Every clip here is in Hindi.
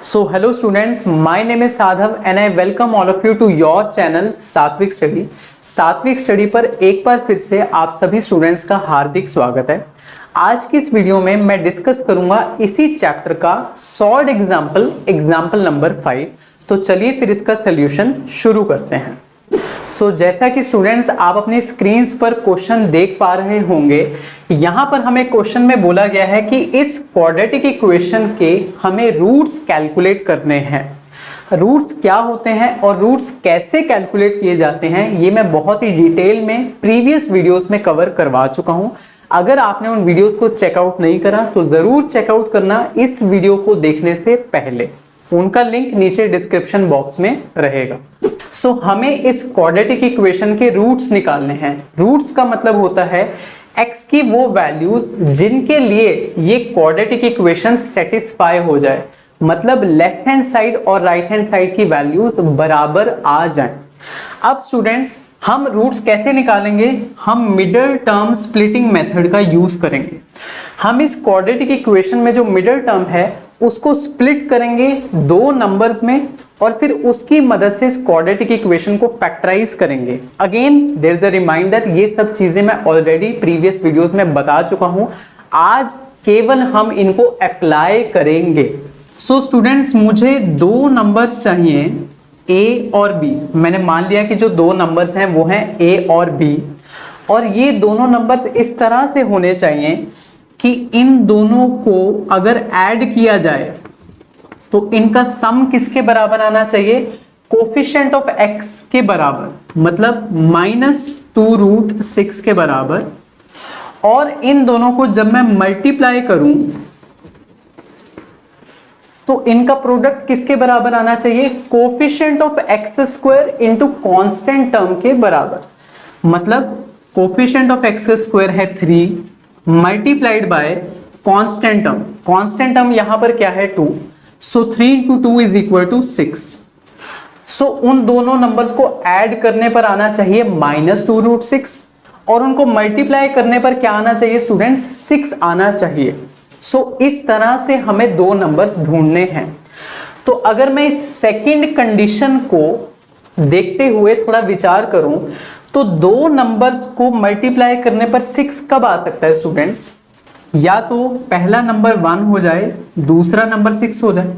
So hello students, my name is Sadhav and I welcome all of you to your channel सात्विक स्टडी। सात्विक स्टडी पर एक बार फिर से आप सभी स्टूडेंट्स का हार्दिक स्वागत है। आज की इस वीडियो में मैं डिस्कस करूंगा इसी चैप्टर का सॉल्व्ड एग्जाम्पल नंबर 5। तो चलिए फिर इसका सोल्यूशन शुरू करते हैं। जैसा कि स्टूडेंट्स आप अपनी स्क्रीन पर क्वेश्चन देख पा रहे होंगे, यहाँ पर हमें क्वेश्चन में बोला गया है कि इस क्वाड्रेटिक इक्वेशन के हमें रूट्स कैलकुलेट करने हैं। रूट्स क्या होते हैं और रूट्स कैसे कैलकुलेट किए जाते हैं ये मैं बहुत ही डिटेल में प्रीवियस वीडियोस में कवर करवा चुका हूँ। अगर आपने उन वीडियोस को चेकआउट नहीं करा तो जरूर चेकआउट करना इस वीडियो को देखने से पहले। उनका लिंक नीचे डिस्क्रिप्शन बॉक्स में रहेगा। हमें इस क्वाड्रेटिक इक्वेशन के रूट्स निकालने हैं। रूट्स का मतलब होता है x की वो वैल्यूज जिनके लिए ये क्वाड्रेटिक इक्वेशन सेटिस्फाई हो जाए, मतलब लेफ्ट हैंड साइड और राइट हैंड साइड की वैल्यूज बराबर आ जाएं। अब स्टूडेंट्स हम रूट्स कैसे निकालेंगे? हम मिडल टर्म स्प्लिटिंग मेथड का यूज करेंगे। हम इस क्वाड्रेटिक इक्वेशन में जो मिडल टर्म है उसको स्प्लिट करेंगे दो नंबर्स में और फिर उसकी मदद से इस क्वाड्रेटिक इक्वेशन को फैक्टराइज करेंगे। Again there is a reminder, ये सब चीजें मैं ऑलरेडी प्रीवियस वीडियोस में बता चुका हूं, आज केवल हम इनको अप्लाई करेंगे। स्टूडेंट्स मुझे दो नंबर्स चाहिए a और b। मैंने मान लिया कि जो दो नंबर्स हैं वो हैं a और b, और ये दोनों नंबर्स इस तरह से होने चाहिए कि इन दोनों को अगर ऐड किया जाए तो इनका सम किसके बराबर आना चाहिए? कोफिशिएंट ऑफ x के बराबर, मतलब -2√6 के बराबर। और इन दोनों को जब मैं मल्टीप्लाई करूं तो इनका प्रोडक्ट किसके बराबर आना चाहिए? Coefficient of x² into constant term के बराबर। मतलब कोफिशिएंट ऑफ x² है 3 multiplied by constant term. Constant term यहां पर क्या है? 2। 3 into 2 is equal to 6। उन दोनों नंबर्स को ऐड करने पर आना चाहिए -2√6 और उनको मल्टीप्लाई करने पर क्या आना चाहिए स्टूडेंट्स? 6 आना चाहिए। इस तरह से हमें दो नंबर्स ढूंढने हैं। तो अगर मैं इस सेकंड कंडीशन को देखते हुए थोड़ा विचार करूं तो दो नंबर्स को मल्टीप्लाई करने पर 6 कब आ सकता है स्टूडेंट्स? या तो पहला नंबर 1 हो जाए, दूसरा नंबर 6 हो जाए,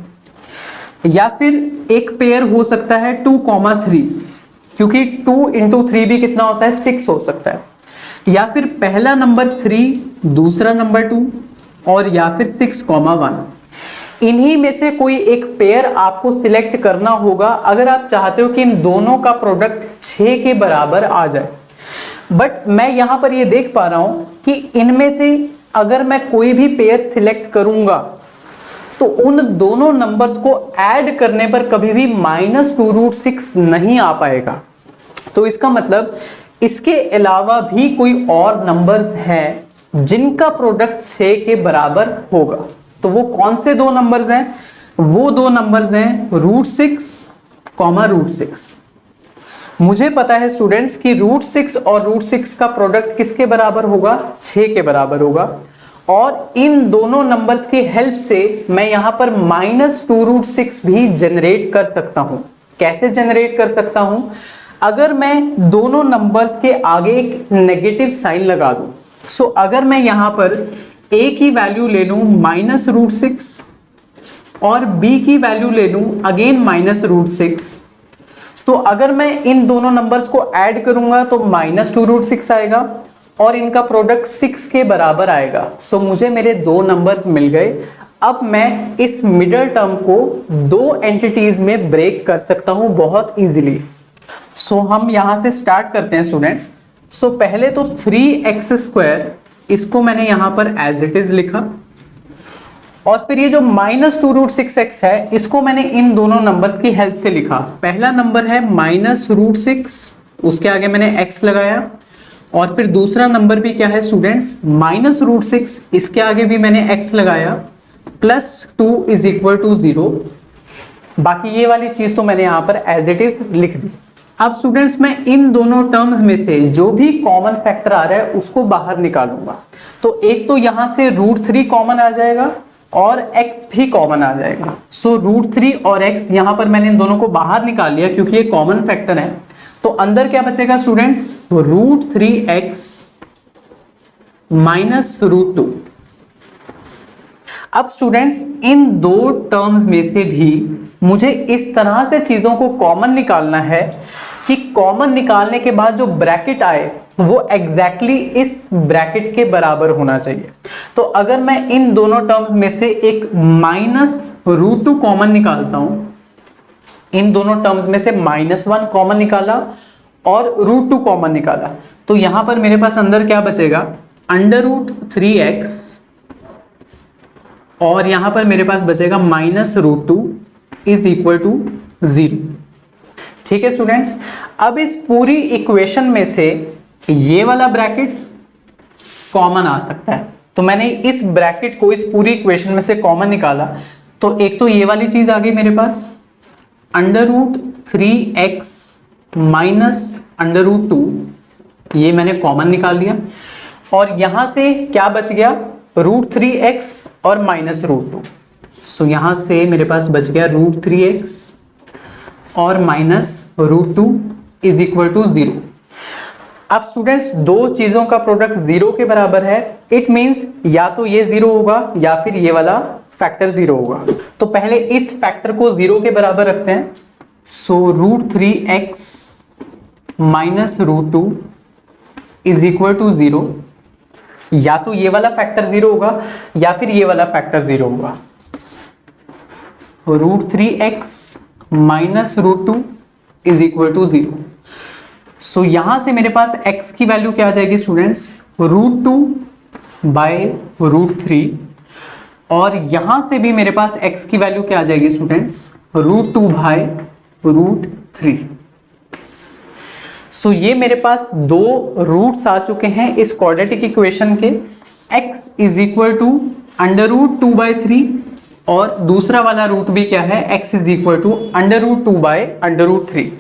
या फिर एक पेयर हो सकता है 2,3, क्योंकि 2 into 3 भी कितना होता है? 6 हो सकता है। या फिर पहला नंबर 3, दूसरा नंबर 2, और या फिर 6,1। इन्हीं में से कोई एक पेयर आपको सिलेक्ट करना होगा अगर आप चाहते हो कि इन दोनों का प्रोडक्ट 6 के बराबर आ जाए। बट मैं यहां पर ये देख पा रहा हूं कि इनमें से अगर मैं कोई भी पेयर सिलेक्ट करूंगा तो उन दोनों नंबर्स को ऐड करने पर कभी भी -2√6 नहीं आ पाएगा। तो इसका मतलब इसके अलावा भी कोई और नंबर्स हैं जिनका प्रोडक्ट 6 के बराबर होगा। तो वो कौन से दो नंबर्स हैं? वो दो नंबर्स हैं √6, √6। मुझे पता है स्टूडेंट्स कि √6 और √6 का प्रोडक्ट किसके बराबर होगा? 6 के बराबर होगा। और इन दोनों नंबर्स की हेल्प से मैं यहां पर -2√6 भी जनरेट कर सकता हूं। कैसे जनरेट कर सकता हूं? अगर मैं दोनों नंबर्स के आगे एक नेगेटिव साइन लगा दूं। अगर मैं यहां पर a की वैल्यू ले लूं -√6 और b की वैल्यू ले लूं अगेन -√6, तो अगर मैं इन दोनों नंबर्स को ऐड करूंगा तो -2√6 आएगा और इनका प्रोडक्ट 6 के बराबर आएगा। मुझे मेरे दो नंबर्स मिल गए। अब मैं इस मिडल टर्म को दो एंटिटीज में ब्रेक कर सकता हूं बहुत इजीली। हम यहां से स्टार्ट करते हैं स्टूडेंट्स। पहले तो 3x² इसको मैंने यहां पर एज इट इज लिखा, और फिर ये जो -2√6x है इसको मैंने इन दोनों नंबर्स की हेल्प से लिखा। पहला नंबर है -√6, उसके आगे मैंने x लगाया, और फिर दूसरा नंबर भी क्या है स्टूडेंट्स? -√6, इसके आगे भी मैंने x लगाया, +2 is equal to 0। बाकी ये वाली चीज तो मैंने यहां पर एज इट इज लिख दी। अब स्टूडेंट्स मैं इन दोनों टर्म्स में से जो भी कॉमन फैक्टर आ रहा है उसको बाहर निकालूंगा। तो एक तो यहां से √3 कॉमन आ जाएगा और x भी कॉमन आ जाएगा। सो √3 और x यहां पर मैंने इन दोनों को बाहर निकाल लिया क्योंकि ये कॉमन फैक्टर है। तो अंदर क्या बचेगा स्टूडेंट्स, √3x माइनस √2। अब स्टूडेंट्स इन दो टर्म्स में से भी मुझे इस तरह से चीजों को कॉमन निकालना है कि कॉमन निकालने के बाद जो ब्रैकेट आए वो एग्जैक्टली इस ब्रैकेट के बराबर होना चाहिए। तो अगर मैं इन दोनों टर्म्स में से एक माइनस √2 कॉमन निकालता हूं, इन दोनों टर्म्स में से -1 कॉमन निकाला और √2 कॉमन निकाला, तो यहां पर मेरे पास अंदर क्या बचेगा, √3x और यहां पर मेरे पास बचेगा -√2 इज इक्वल टू 0। ठीक है स्टूडेंट्स, अब इस पूरी इक्वेशन में से ये वाला ब्रैकेट कॉमन आ सकता है। तो मैंने इस ब्रैकेट को इस पूरी इक्वेशन में से कॉमन निकाला, तो एक तो ये वाली चीज आ गई मेरे पास, √3x माइनस √2, ये मैंने कॉमन निकाल लिया। और यहां से क्या बच गया, √3x और -√2। सो यहां से मेरे पास बच गया √3x और -√2 इज इक्वल टू 0। अब स्टूडेंट्स दो चीजों का प्रोडक्ट 0 के बराबर है, इट मींस या तो ये 0 होगा या फिर ये वाला फैक्टर 0 होगा। तो पहले इस फैक्टर को 0 के बराबर रखते हैं। So √3x minus √2 is equal to 0। या तो ये वाला फैक्टर 0 होगा या फिर ये वाला फैक्टर 0 होगा। √3x minus √2 is equal to 0। So यहां से मेरे पास x की वैल्यू क्या आ जाएगी स्टूडेंट्स, √2/√3, और यहां से भी मेरे पास x की वैल्यू क्या आ जाएगी स्टूडेंट्स, √2/√3। सो ये मेरे पास दो रूट्स आ चुके हैं इस क्वाड्रेटिक इक्वेशन के, x इज इक्वल टू √2/3 और दूसरा वाला रूट भी क्या है, x इज इक्वल टू √2/√3।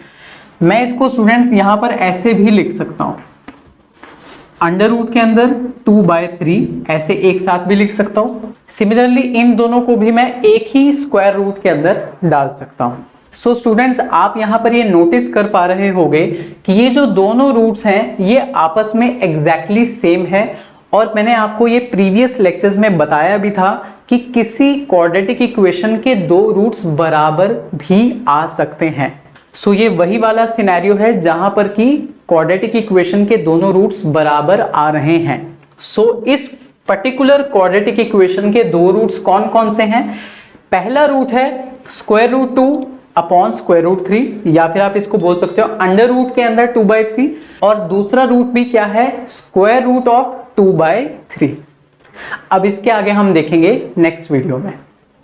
मैं इसको स्टूडेंट्स यहां पर ऐसे भी लिख सकता हूं, अंडर रूट के अंदर 2/3 ऐसे एक साथ भी लिख सकता हूं। सिमिलरली इन दोनों को भी मैं एक ही स्क्वायर रूट के अंदर डाल सकता हूं। सो स्टूडेंट्स आप यहां पर ये नोटिस कर पा रहे होंगे कि ये जो दोनों रूट्स हैं ये आपस में एग्जैक्टली सेम है। और मैंने आपको ये प्रीवियस लेक्चर्स में बताया भी था कि किसी क्वाड्रेटिक इक्वेशन के दो रूट्स बराबर भी आ सकते हैं। सो ये वही वाला सिनेरियो है जहां पर कि क्वाड्रेटिक इक्वेशन के दोनों रूट्स बराबर आ रहे हैं। सो इस पर्टिकुलर क्वाड्रेटिक इक्वेशन के दो रूट्स कौन कौन से हैं, पहला रूट है √2/√3 या फिर आप इसको बोल सकते हो अंडर रूट के अंदर 2/3, और दूसरा रूट भी क्या है, √2/3। अब इसके आगे हम देखेंगे नेक्स्ट वीडियो में।